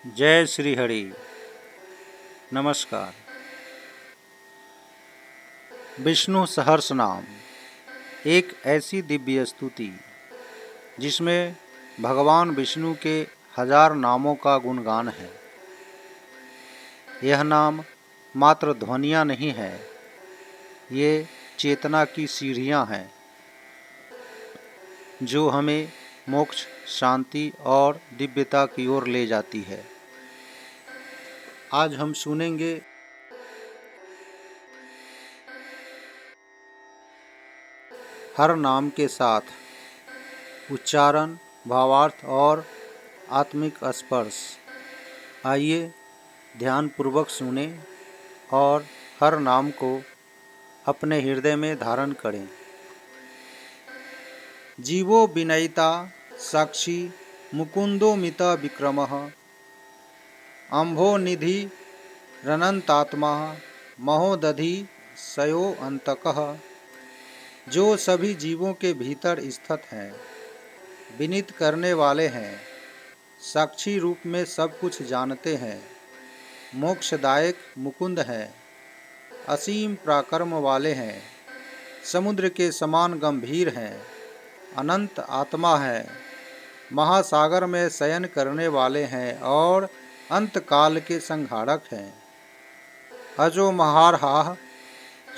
जय श्री हरि। नमस्कार। विष्णु सहर्ष नाम एक ऐसी दिव्य स्तुति जिसमें भगवान विष्णु के 1000 नामों का गुणगान है। यह नाम मात्र ध्वनियाँ नहीं है, ये चेतना की सीढ़ियाँ हैं जो हमें मोक्ष, शांति और दिव्यता की ओर ले जाती है। आज हम सुनेंगे हर नाम के साथ उच्चारण, भावार्थ और आत्मिक स्पर्श। आइए ध्यानपूर्वक सुनें और हर नाम को अपने हृदय में धारण करें। जीवो विनयिता साक्षी मुकुंदो मिता विक्रमः अम्भो निधि रनंतात्मा महोदधि सयो अंतकः। जो सभी जीवों के भीतर स्थित हैं, विनीत करने वाले हैं, साक्षी रूप में सब कुछ जानते हैं, मोक्षदायक मुकुंद हैं, असीम पराक्रम वाले हैं, समुद्र के समान गंभीर हैं, अनंत आत्मा है, महासागर में शयन करने वाले हैं और अंतकाल के संहारक हैं। अजो महारहाः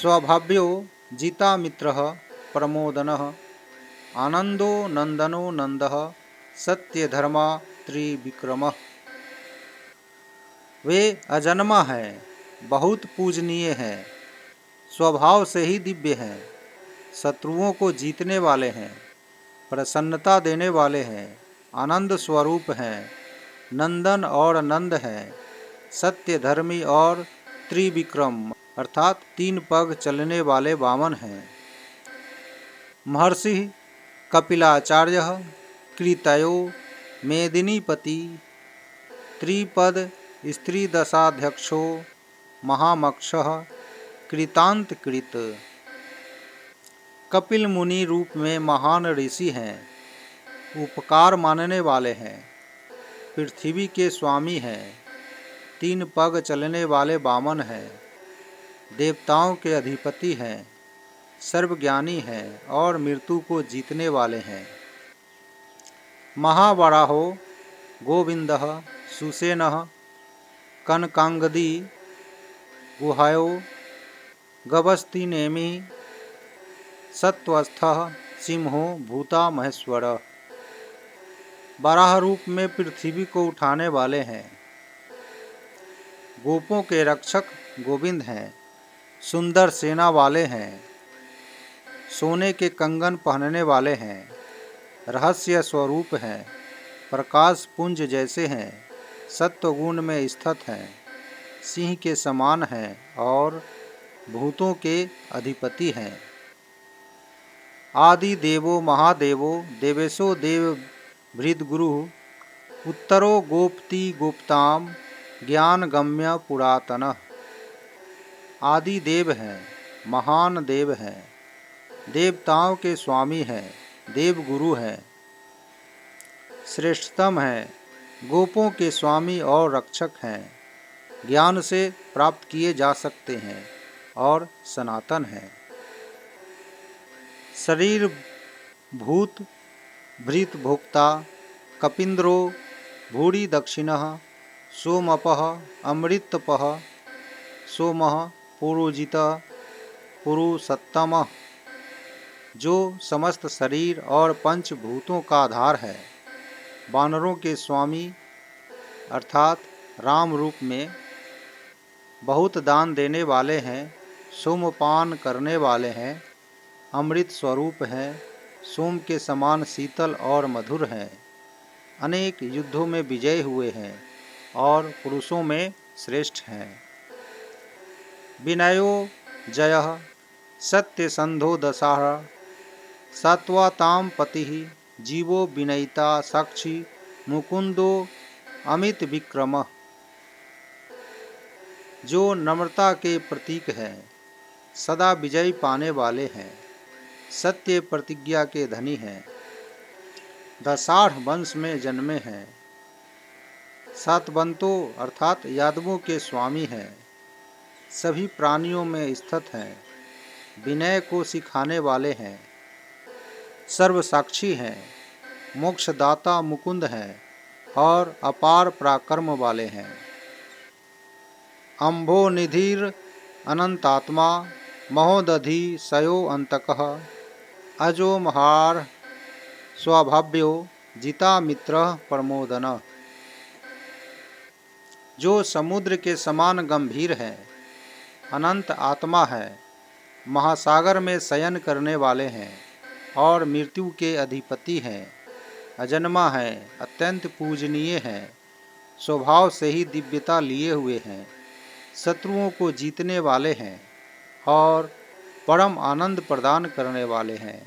स्वभाव्यो जिता मित्रः प्रमोदनः आनंदो नंदनो नंदः सत्यधर्मा त्रिविक्रमः। वे अजन्मा हैं, बहुत पूजनीय हैं, स्वभाव से ही दिव्य हैं, शत्रुओं को जीतने वाले हैं, प्रसन्नता देने वाले हैं, आनंद स्वरूप हैं, नंदन और नंद हैं, सत्य धर्मी और त्रिविक्रम अर्थात 3 पग चलने वाले वामन हैं। महर्षि कपिलाचार्य कृतयो मेदिनीपति त्रिपद स्त्री दशाध्यक्षो महामक्षः कृतांतकृत। कपिल मुनि रूप में महान ऋषि हैं, उपकार मानने वाले हैं, पृथ्वी के स्वामी हैं, 3 पग चलने वाले वामन हैं, देवताओं के अधिपति हैं, सर्वज्ञानी हैं और मृत्यु को जीतने वाले हैं। महावराहो गोविंदः सुसेनः कनकांगदी गुहायो गवस्तिनेमि सत्वस्थः सिंहो भूता महेश्वर। वराह रूप में पृथ्वी को उठाने वाले हैं, गोपों के रक्षक गोविंद हैं, सुंदर सेना वाले हैं, सोने के कंगन पहनने वाले हैं, रहस्य स्वरूप हैं, प्रकाश पुंज जैसे हैं, सत्वगुण में स्थित हैं, सिंह के समान हैं और भूतों के अधिपति हैं। आदि देवो महादेवो देवेशो देव भृद्गुरु उत्तरो गोप्ति गोप्ताम ज्ञान गम्य पुरातनः। आदि देव हैं, महान देव हैं, देवताओं के स्वामी हैं, देव गुरु हैं, श्रेष्ठतम हैं, गोपों के स्वामी और रक्षक हैं, ज्ञान से प्राप्त किए जा सकते हैं और सनातन हैं। शरीर भूत भृत भोक्ता कपिंद्रो भूरि दक्षिणः सोमपः अमृतपः सोमः पुरुजितः पुरुषोत्तमः। जो समस्त शरीर और पंचभूतों का आधार है, वानरों के स्वामी अर्थात राम रूप में, बहुत दान देने वाले हैं, सोमपान करने वाले हैं, अमृत स्वरूप हैं, सोम के समान शीतल और मधुर हैं, अनेक युद्धों में विजय हुए हैं और पुरुषों में श्रेष्ठ हैं। विनयो जयः सत्यसंधो दशाः सत्वतां पतिः जीवो विनयिता साक्षी मुकुंदो अमित विक्रमः। जो नम्रता के प्रतीक हैं, सदा विजय पाने वाले हैं, सत्य प्रतिज्ञा के धनी हैं, दशाढ़ वंश में जन्मे हैं, सातवंतों अर्थात यादवों के स्वामी हैं, सभी प्राणियों में स्थित हैं, विनय को सिखाने वाले हैं, सर्वसाक्षी हैं, मोक्षदाता मुकुंद हैं और अपार पराक्रम वाले हैं। अम्भो निधिर अनंतात्मा महोदधि सयो अंतकः अजो महार स्वभाव्यो जिता मित्र प्रमोदन। जो समुद्र के समान गंभीर है, अनंत आत्मा है, महासागर में शयन करने वाले हैं और मृत्यु के अधिपति हैं, अजन्मा है, अत्यंत पूजनीय है, स्वभाव से ही दिव्यता लिए हुए हैं, शत्रुओं को जीतने वाले हैं और परम आनंद प्रदान करने वाले हैं।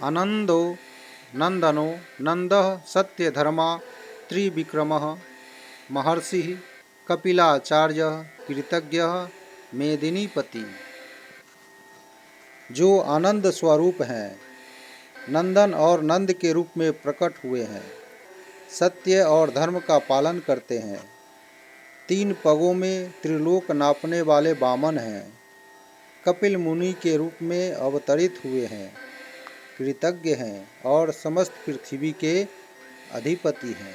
आनंदो नंदनो नंदः सत्यधर्मा त्रिविक्रमः महर्षिः कपिलाचार्य कृतज्ञः मेदिनीपति। जो आनंद स्वरूप हैं, नंदन और नंद के रूप में प्रकट हुए हैं, सत्य और धर्म का पालन करते हैं, तीन पगों में त्रिलोक नापने वाले वामन हैं, कपिल मुनि के रूप में अवतरित हुए हैं, कृतज्ञ हैं और समस्त पृथ्वी के अधिपति हैं।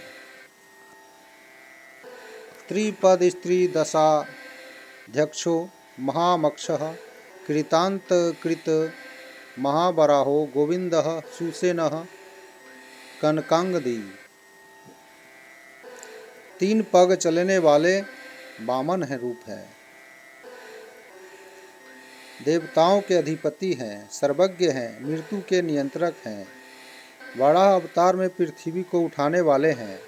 त्रिपद स्त्री दशाध्यक्षो महामक्षः कृतांतकृत महावराहो गोविंदः सुसेनः कनकांगदी। तीन पग चलने वाले वामन है रूप है, देवताओं के अधिपति हैं, सर्वज्ञ हैं, मृत्यु के नियंत्रक हैं, वराह अवतार में पृथ्वी को उठाने वाले हैं,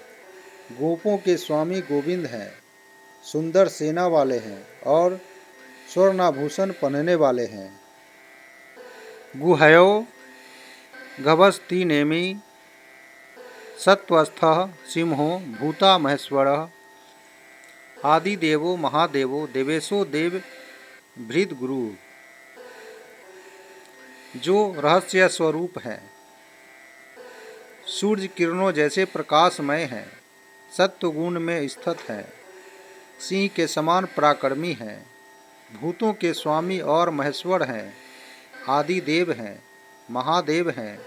गोपों के स्वामी गोविंद हैं, सुंदर सेना वाले हैं और स्वर्णाभूषण पहनने वाले हैं। गुहयो गभस्ति नेमि सत्वस्थः सिंहो भूता महेश्वरः आदिदेवो महादेवो देवेशो देव भृद गुरु। जो रहस्य स्वरूप है, सूर्य किरणों जैसे प्रकाशमय है, सत्व गुण में स्थित है, सिंह के समान पराक्रमी है, भूतों के स्वामी और महेश्वर हैं, आदि देव हैं, महादेव हैं,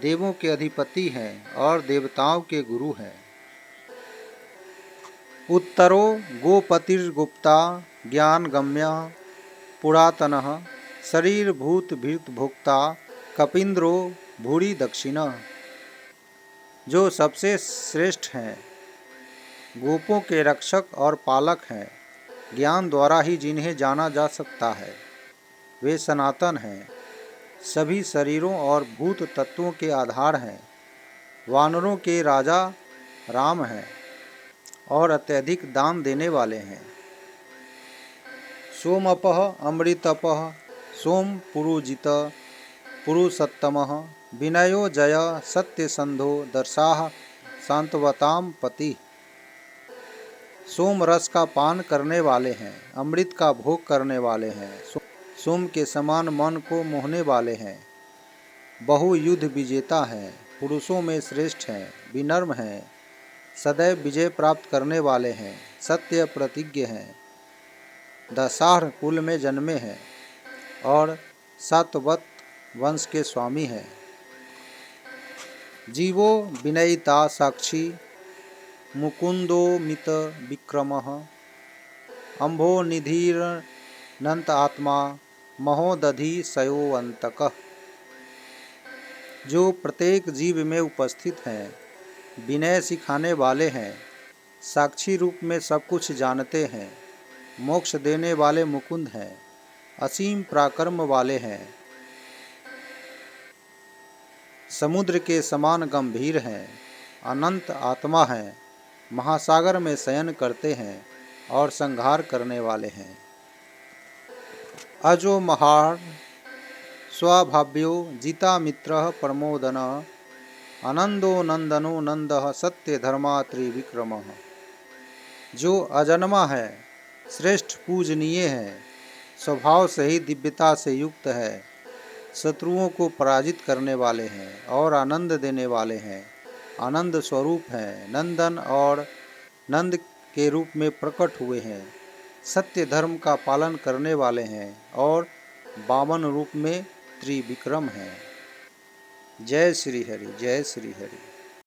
देवों के अधिपति हैं और देवताओं के गुरु हैं। उत्तरो गोपतिर्गुप्ता ज्ञान गम्य पुरातनः शरीर भूत भृत भोक्ता कपिंद्रो भूरी दक्षिणा। जो सबसे श्रेष्ठ हैं, गोपों के रक्षक और पालक हैं, ज्ञान द्वारा ही जिन्हें जाना जा सकता है, वे सनातन हैं, सभी शरीरों और भूत तत्वों के आधार हैं, वानरों के राजा राम हैं और अत्यधिक दान देने वाले हैं। सोमपः अमृतपः सोम पुरुजित पुरुषोत्तमः विनयो जय सत्यसंधो दर्शाः शांतवताम पति। सोम रस का पान करने वाले हैं, अमृत का भोग करने वाले हैं, सोम के समान मन को मोहने वाले हैं, बहुयुद्ध विजेता हैं, पुरुषों में श्रेष्ठ हैं, विनम्र हैं, सदैव विजय प्राप्त करने वाले हैं, सत्य प्रतिज्ञ हैं, दशाह कुल में जन्मे हैं और सातवत वंश के स्वामी हैं। जीवो विनयिता साक्षी मुकुंदो मित विक्रमः अम्भो निधिरनंत आत्मा महोदधि सयोअंतकः। जो प्रत्येक जीव में उपस्थित हैं, विनय सिखाने वाले हैं, साक्षी रूप में सब कुछ जानते हैं, मोक्ष देने वाले मुकुंद हैं, असीम पराक्रम वाले हैं, समुद्र के समान गंभीर हैं, अनंत आत्मा हैं, महासागर में शयन करते हैं और संहार करने वाले हैं। अजो महार स्वभाव्यो जिता मित्रः प्रमोदन आनंदो नंदनो नंदः सत्य धर्मा त्रिविक्रमः। जो अजन्मा है, श्रेष्ठ पूजनीय है, स्वभाव से ही दिव्यता से युक्त है, शत्रुओं को पराजित करने वाले हैं और आनंद देने वाले हैं, आनंद स्वरूप हैं, नंदन और नंद के रूप में प्रकट हुए हैं, सत्य धर्म का पालन करने वाले हैं और वामन रूप में त्रिविक्रम हैं। जय श्री हरि, जय श्री हरि।